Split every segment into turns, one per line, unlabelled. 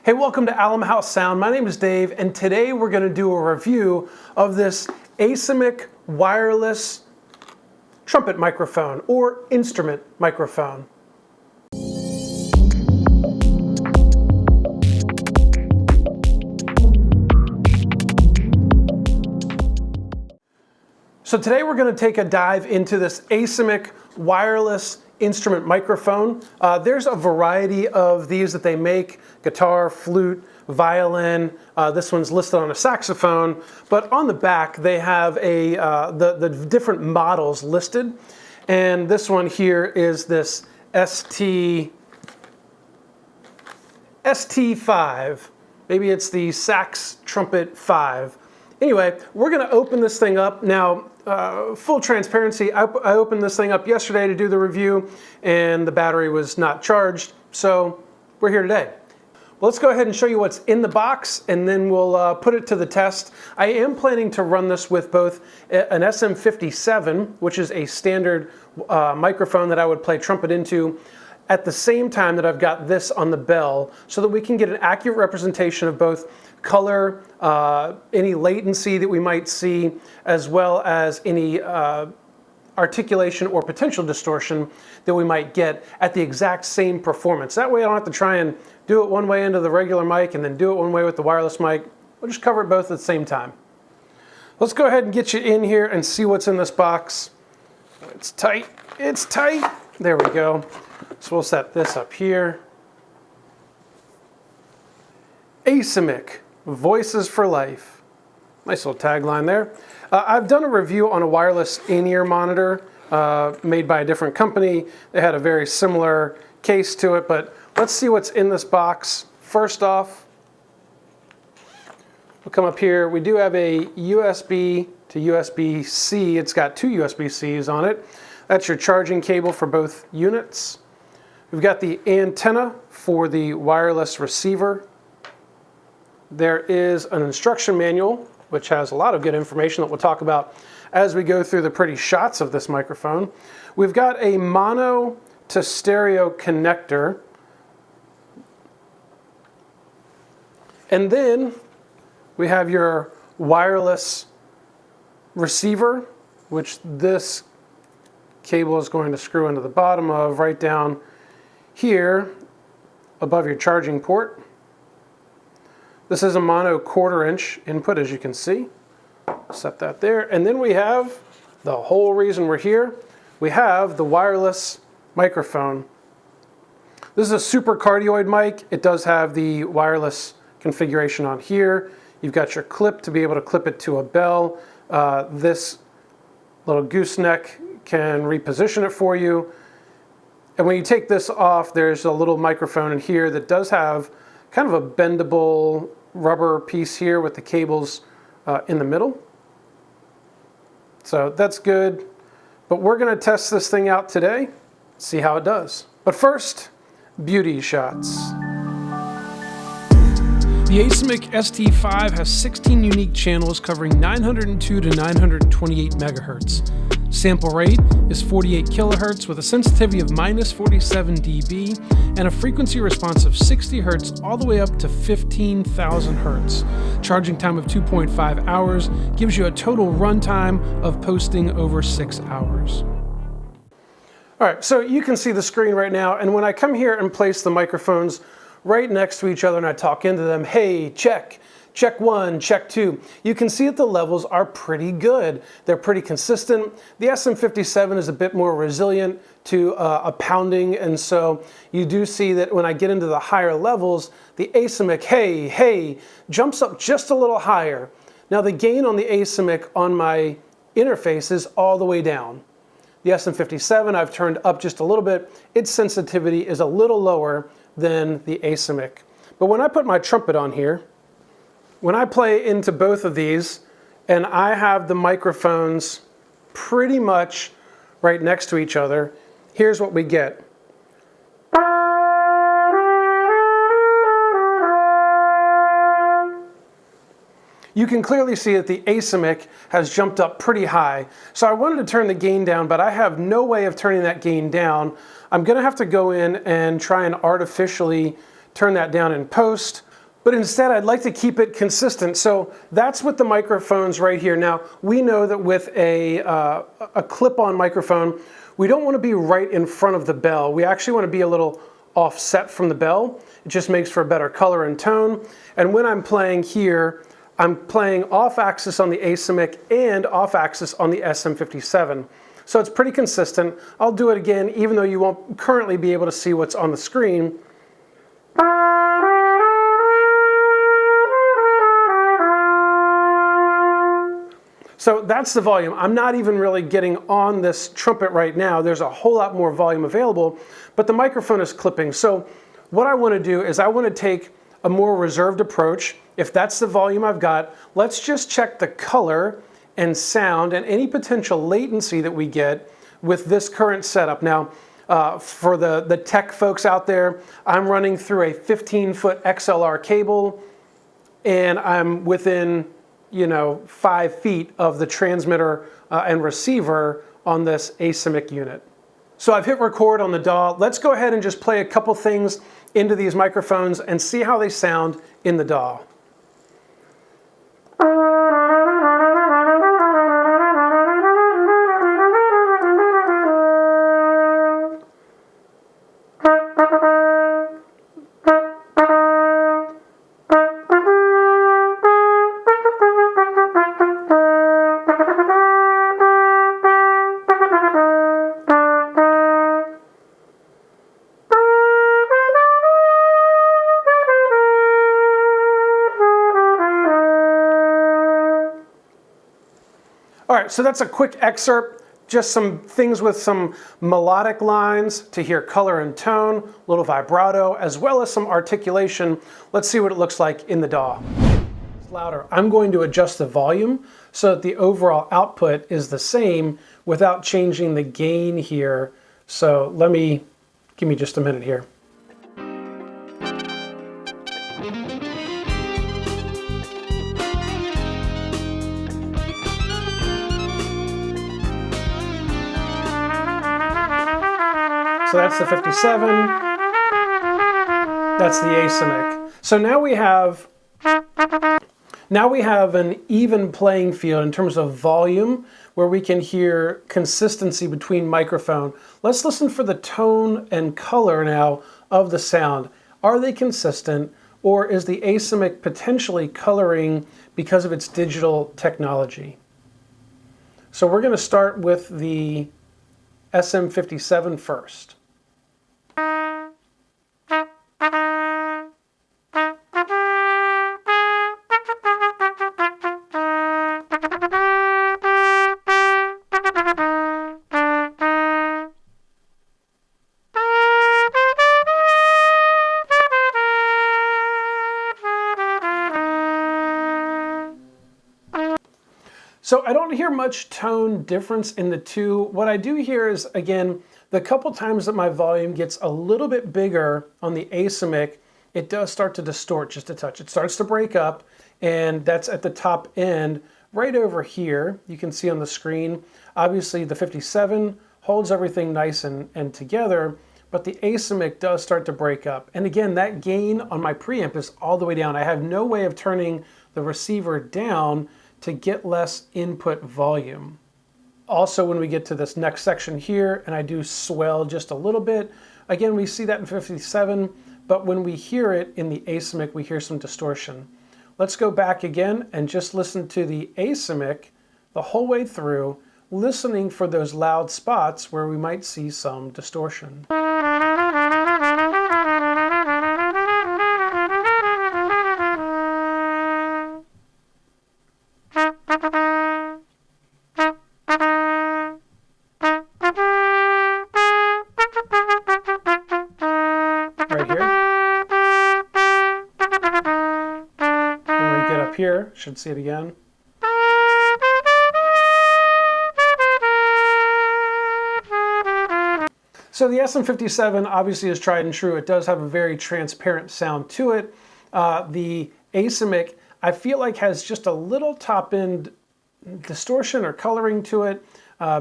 Hey, welcome to Alum House Sound. My name is Dave, and today we're going to do a review of this ACEMIC wireless trumpet microphone or instrument microphone. So today we're going to take a dive into this ACEMIC wireless instrument microphone. There's a variety of these that they make: guitar, flute, violin. This one's listed on a saxophone, but on the back they have the different models listed. And this one here is this ST-5. Maybe it's the Sax Trumpet 5. Anyway, we're going to open this thing up. Now, full transparency, I opened this thing up yesterday to do the review, and the battery was not charged, so we're here today. Well, let's go ahead and show you what's in the box, and then we'll put it to the test. I am planning to run this with both an SM57, which is a standard microphone that I would play trumpet into, at the same time that I've got this on the bell, so that we can get an accurate representation of both color, any latency that we might see, as well as any articulation or potential distortion that we might get at the exact same performance. That way I don't have to try and do it one way into the regular mic and then do it one way with the wireless mic. We'll just cover it both at the same time. Let's go ahead and get you in here and see what's in this box. It's tight. It's tight. There we go. So we'll set this up here. ACEMIC, Voices for Life. Nice little tagline there. I've done a review on a wireless in-ear monitor made by a different company. They had a very similar case to it, but let's see what's in this box. First off, we'll come up here. We do have a USB to USB-C. It's got two USB-Cs on it. That's your charging cable for both units. We've got the antenna for the wireless receiver. There is an instruction manual, which has a lot of good information that we'll talk about as we go through the pretty shots of this microphone. We've got a mono to stereo connector. And then we have your wireless receiver, which this cable is going to screw into the bottom of right down here above your charging port. This is a mono 1/4 inch input, as you can see. Set that there. And then we have the whole reason we're here. We have the wireless microphone. This is a super cardioid mic. It does have the wireless configuration on here. You've got your clip to be able to clip it to a bell. This little gooseneck can reposition it for you. And when you take this off, there's a little microphone in here that does have kind of a bendable rubber piece here with the cables in the middle. So that's good. But we're going to test this thing out today, see how it does. But first, beauty shots. The ACEMIC ST-5 has 16 unique channels covering 902 to 928 megahertz. Sample rate is 48 kilohertz with a sensitivity of -47 dB and a frequency response of 60 hertz all the way up to 15,000 hertz. Charging time of 2.5 hours gives you a total runtime of posting over 6 hours. All right, so you can see the screen right now, and when I come here and place the microphones right next to each other and I talk into them, hey, check. Check 1, check 2. You can see that the levels are pretty good. They're pretty consistent. The SM57 is a bit more resilient to a pounding, and so you do see that when I get into the higher levels, the ACEMIC, hey, jumps up just a little higher. Now the gain on the ACEMIC on my interface is all the way down. The SM57 I've turned up just a little bit. Its sensitivity is a little lower than the ACEMIC. But when I put my trumpet on here, when I play into both of these, and I have the microphones pretty much right next to each other, here's what we get. You can clearly see that the ACEMIC has jumped up pretty high. So I wanted to turn the gain down, but I have no way of turning that gain down. I'm going to have to go in and try and artificially turn that down in post. But instead, I'd like to keep it consistent. So that's with the microphones right here. Now, we know that with a clip-on microphone, we don't want to be right in front of the bell. We actually want to be a little offset from the bell. It just makes for a better color and tone. And when I'm playing here, I'm playing off-axis on the ACEMIC and off-axis on the SM57. So it's pretty consistent. I'll do it again, even though you won't currently be able to see what's on the screen. So that's the volume. I'm not even really getting on this trumpet right now. There's a whole lot more volume available, but the microphone is clipping. So what I want to do is I want to take a more reserved approach. If that's the volume I've got, let's just check the color and sound and any potential latency that we get with this current setup. Now, for the tech folks out there, I'm running through a 15-foot XLR cable, and I'm within 5 feet of the transmitter and receiver on this ACEMIC unit. So I've hit record on the DAW. Let's go ahead and just play a couple things into these microphones and see how they sound in the DAW. All right, so that's a quick excerpt, just some things with some melodic lines to hear color and tone, a little vibrato, as well as some articulation. Let's see what it looks like in the DAW. It's louder. I'm going to adjust the volume so that the overall output is the same without changing the gain here. So give me just a minute here. So that's the 57, that's the ACEMIC. So now we have an even playing field in terms of volume where we can hear consistency between microphone. Let's listen for the tone and color now of the sound. Are they consistent, or is the ACEMIC potentially coloring because of its digital technology? So we're going to start with the SM57 first. So I don't hear much tone difference in the two. What I do hear is, again, the couple times that my volume gets a little bit bigger on the ACEMIC, it does start to distort just a touch. It starts to break up, and that's at the top end. Right over here, you can see on the screen, obviously the 57 holds everything nice and together, but the ACEMIC does start to break up. And again, that gain on my preamp is all the way down. I have no way of turning the receiver down to get less input volume. Also, when we get to this next section here, and I do swell just a little bit, again, we see that in 57, but when we hear it in the ACEMIC, we hear some distortion. Let's go back again and just listen to the ACEMIC the whole way through, listening for those loud spots where we might see some distortion. Here, should see it again. So the SM57 obviously is tried and true. It does have a very transparent sound to it. The ACEMIC, I feel like, has just a little top end distortion or coloring to it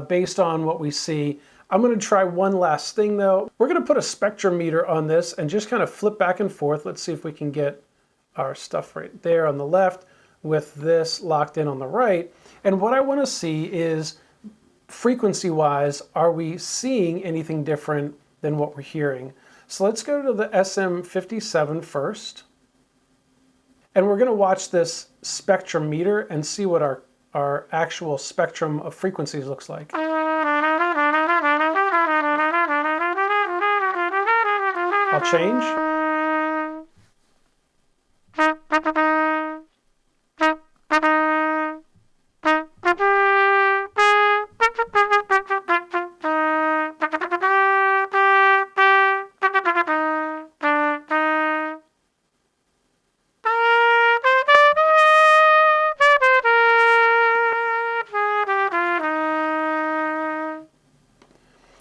based on what we see. I'm going to try one last thing though. We're going to put a spectrometer on this and just kind of flip back and forth. Let's see if we can get our stuff right there on the left with this locked in on the right. And what I want to see is, frequency-wise, are we seeing anything different than what we're hearing? So let's go to the SM57 first. And we're going to watch this spectrum meter and see what our actual spectrum of frequencies looks like. I'll change.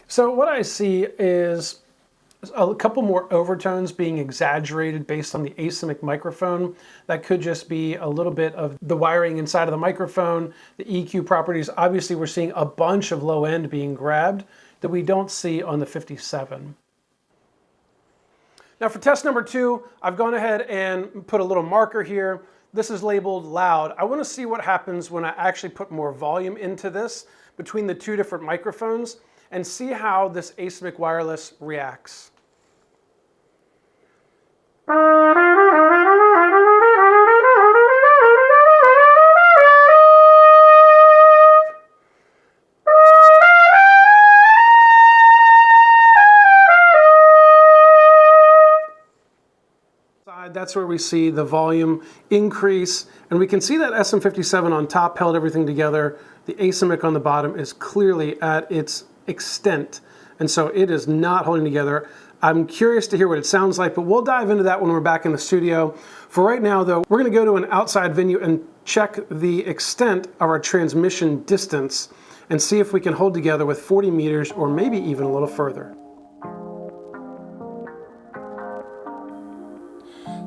So what I see is a couple more overtones being exaggerated based on the ACEMIC microphone. That could just be a little bit of the wiring inside of the microphone, the EQ properties. Obviously, we're seeing a bunch of low end being grabbed that we don't see on the 57. Now for test number 2, I've gone ahead and put a little marker here. This is labeled loud. I want to see what happens when I actually put more volume into this between the two different microphones and see how this ACEMIC Wireless reacts. That's where we see the volume increase, and we can see that SM57 on top held everything together. The ACEMIC on the bottom is clearly at its extent, and so it is not holding together. I'm curious to hear what it sounds like, but we'll dive into that when we're back in the studio. For right now though, we're going to go to an outside venue and check the extent of our transmission distance and see if we can hold together with 40 meters or maybe even a little further.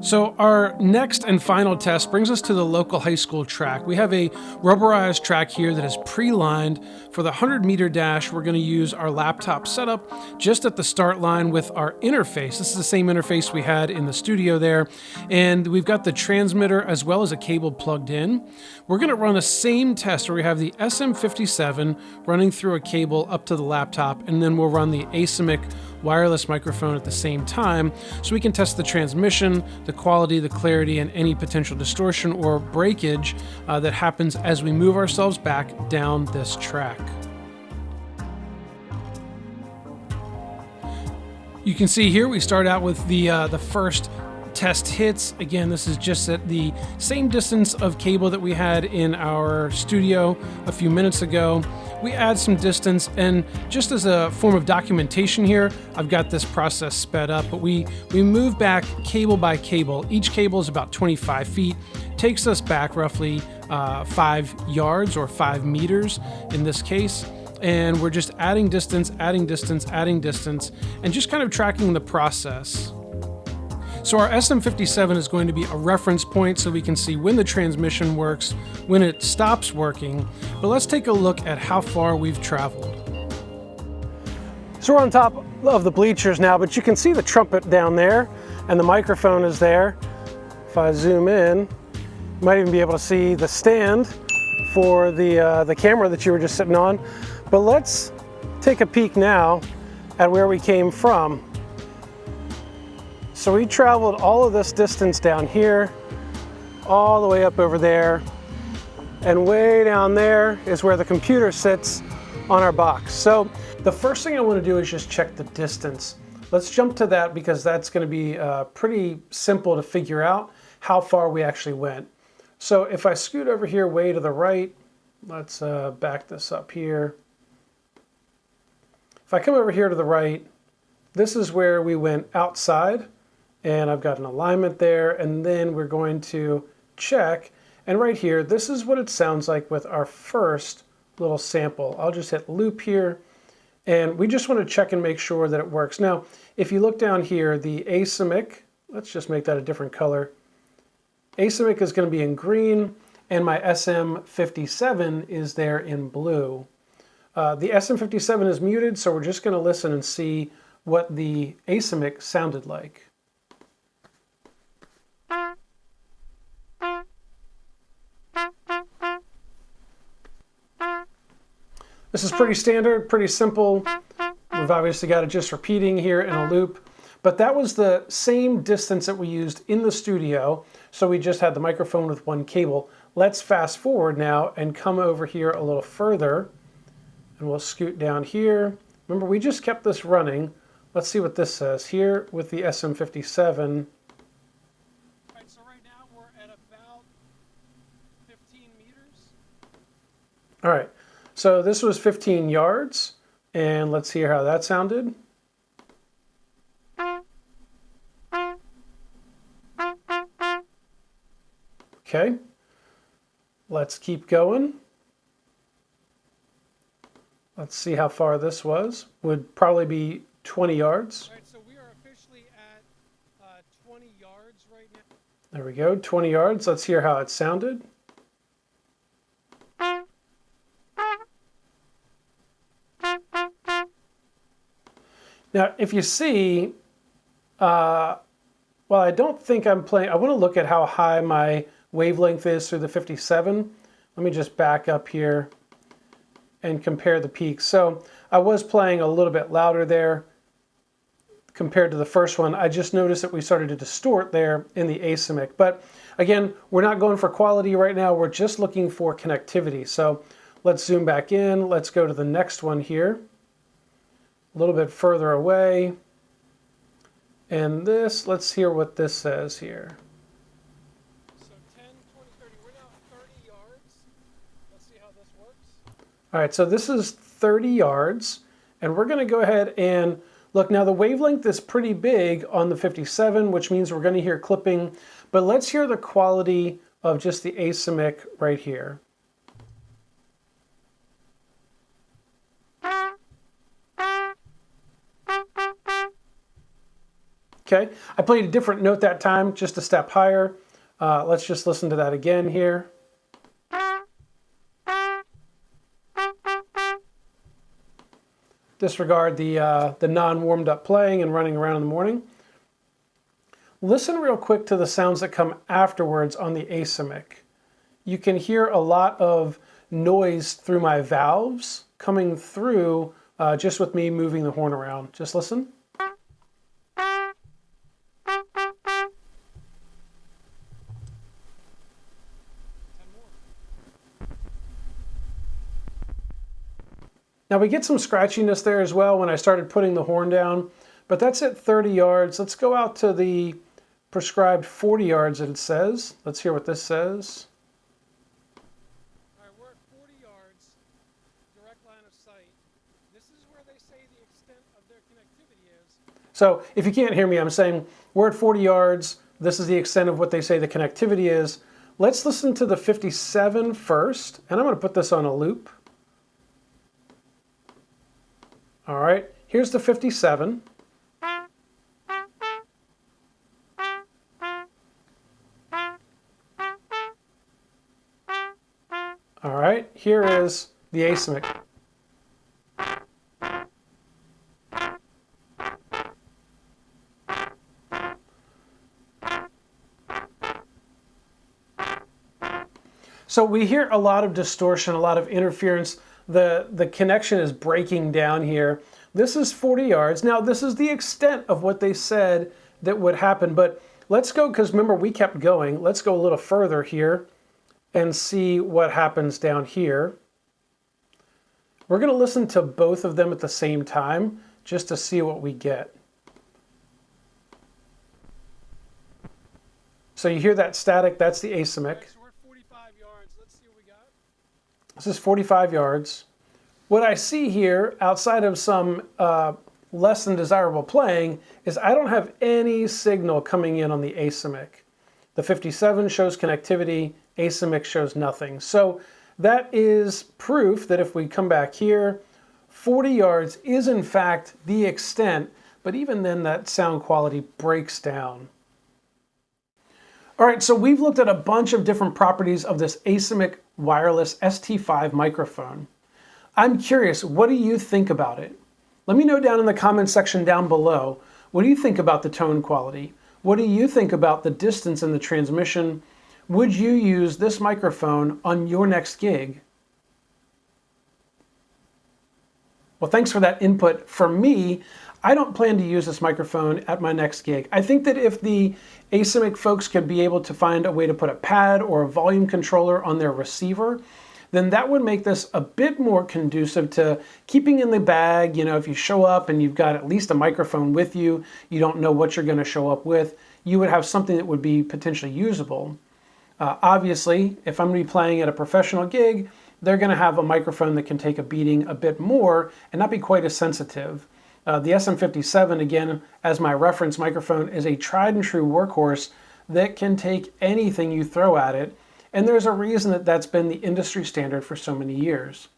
So our next and final test brings us to the local high school track. We have a rubberized track here that is pre-lined. For the 100-meter dash, we're going to use our laptop setup just at the start line with our interface. This is the same interface we had in the studio there. And we've got the transmitter as well as a cable plugged in. We're going to run the same test where we have the SM57 running through a cable up to the laptop, and then we'll run the ACEMIC wireless microphone at the same time so we can test the transmission, the quality, the clarity, and any potential distortion or breakage that happens as we move ourselves back down this track. You can see here we start out with the first test hits. Again, this is just at the same distance of cable that we had in our studio a few minutes ago. We add some distance, and just as a form of documentation here, I've got this process sped up, but we move back cable by cable. Each cable is about 25 feet, takes us back roughly 5 yards or 5 meters in this case. And we're just adding distance, adding distance, adding distance, and just kind of tracking the process. So our SM57 is going to be a reference point so we can see when the transmission works, when it stops working. But let's take a look at how far we've traveled. So we're on top of the bleachers now, but you can see the trumpet down there and the microphone is there. If I zoom in, you might even be able to see the stand for the camera that you were just sitting on. But let's take a peek now at where we came from. So we traveled all of this distance down here, all the way up over there, and way down there is where the computer sits on our box. So the first thing I want to do is just check the distance. Let's jump to that because that's going to be pretty simple to figure out how far we actually went. So if I scoot over here way to the right, let's back this up here. If I come over here to the right, this is where we went outside. And I've got an alignment there, and then we're going to check. And right here, this is what it sounds like with our first little sample. I'll just hit loop here, and we just want to check and make sure that it works. Now, if you look down here, the ACEMIC, let's just make that a different color. ACEMIC is going to be in green, and my SM57 is there in blue. The SM57 is muted, so we're just going to listen and see what the ACEMIC sounded like. This is pretty standard, pretty simple. We've obviously got it just repeating here in a loop, but that was the same distance that we used in the studio, so we just had the microphone with one cable. Let's fast forward now and come over here a little further, and we'll scoot down here. Remember, we just kept this running. Let's see what this says here with the SM57. All right, so right now we're at about 15 meters. All right, so this was 15 yards, and let's hear how that sounded. Okay, let's keep going. Let's see how far this was. Would probably be 20 yards. All right, so we are officially at 20 yards right now. There we go, 20 yards. Let's hear how it sounded. Now, if you see, well, I don't think I'm playing. I want to look at how high my wavelength is through the 57. Let me just back up here and compare the peaks. So I was playing a little bit louder there compared to the first one. I just noticed that we started to distort there in the ACEMIC. But again, we're not going for quality right now. We're just looking for connectivity. So let's zoom back in. Let's go to the next one here. A little bit further away. And this, let's hear what this says here. So 10, 20, 30. We're now 30 yards. Let's see how this works. All right, so this is 30 yards, and we're going to go ahead and look. Now the wavelength is pretty big on the 57, which means we're going to hear clipping, but let's hear the quality of just the ACEMIC right here. Okay, I played a different note that time, just a step higher. Let's just listen to that again here. Disregard the non-warmed up playing and running around in the morning. Listen real quick to the sounds that come afterwards on the ACEMIC. You can hear a lot of noise through my valves coming through just with me moving the horn around. Just listen. Now we get some scratchiness there as well when I started putting the horn down, but that's at 30 yards. Let's go out to the prescribed 40 yards that it says. Let's hear what this says. All right, we're at 40 yards, direct line of sight. This is where they say the extent of their connectivity is. So if you can't hear me, I'm saying we're at 40 yards. This is the extent of what they say the connectivity is. Let's listen to the 57 first, and I'm going to put this on a loop. All right, here's the 57. All right, here is the ACEMIC. So we hear a lot of distortion, a lot of interference. The connection is breaking down here. This is 40 yards. Now, this is the extent of what they said that would happen, but let's go, because remember, we kept going. Let's go a little further here and see what happens down here. We're going to listen to both of them at the same time just to see what we get. So you hear that static, that's the ACEMIC. So we're at 45 yards. Let's see what we got. This is 45 yards. What I see here, outside of some less than desirable playing, is I don't have any signal coming in on the ACEMIC. The 57 shows connectivity, ACEMIC shows nothing. So that is proof that if we come back here, 40 yards is in fact the extent, but even then that sound quality breaks down. All right, so we've looked at a bunch of different properties of this ACEMIC Wireless ST-5 microphone. I'm curious, what do you think about it? Let me know down in the comments section down below. What do you think about the tone quality? What do you think about the distance in the transmission? Would you use this microphone on your next gig? Well, thanks for that input. For me, I don't plan to use this microphone at my next gig. I think that if the ACEMIC folks could be able to find a way to put a pad or a volume controller on their receiver, then that would make this a bit more conducive to keeping in the bag. You know, if you show up and you've got at least a microphone with you, you don't know what you're going to show up with, you would have something that would be potentially usable. Obviously, if I'm going to be playing at a professional gig, they're going to have a microphone that can take a beating a bit more and not be quite as sensitive. The SM57, again, as my reference microphone, is a tried and true workhorse that can take anything you throw at it, and there's a reason that that's been the industry standard for so many years.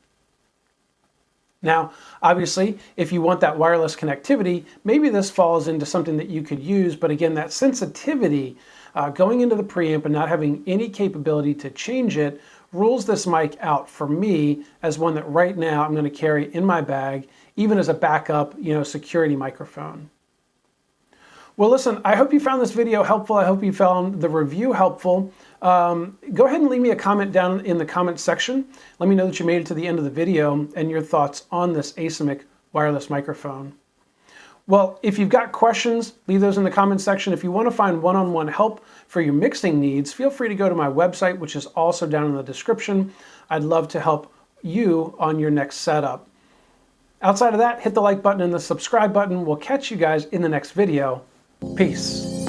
Now, obviously, if you want that wireless connectivity, maybe this falls into something that you could use, but again, that sensitivity, going into the preamp and not having any capability to change it, rules this mic out for me as one that right now I'm going to carry in my bag, even as a backup, security microphone. Well, listen, I hope you found this video helpful. I hope you found the review helpful. Go ahead and leave me a comment down in the comment section. Let me know that you made it to the end of the video and your thoughts on this ACEMIC wireless microphone. Well, if you've got questions, leave those in the comment section. If you want to find one-on-one help for your mixing needs, feel free to go to my website, which is also down in the description. I'd love to help you on your next setup. Outside of that, hit the like button and the subscribe button. We'll catch you guys in the next video. Peace.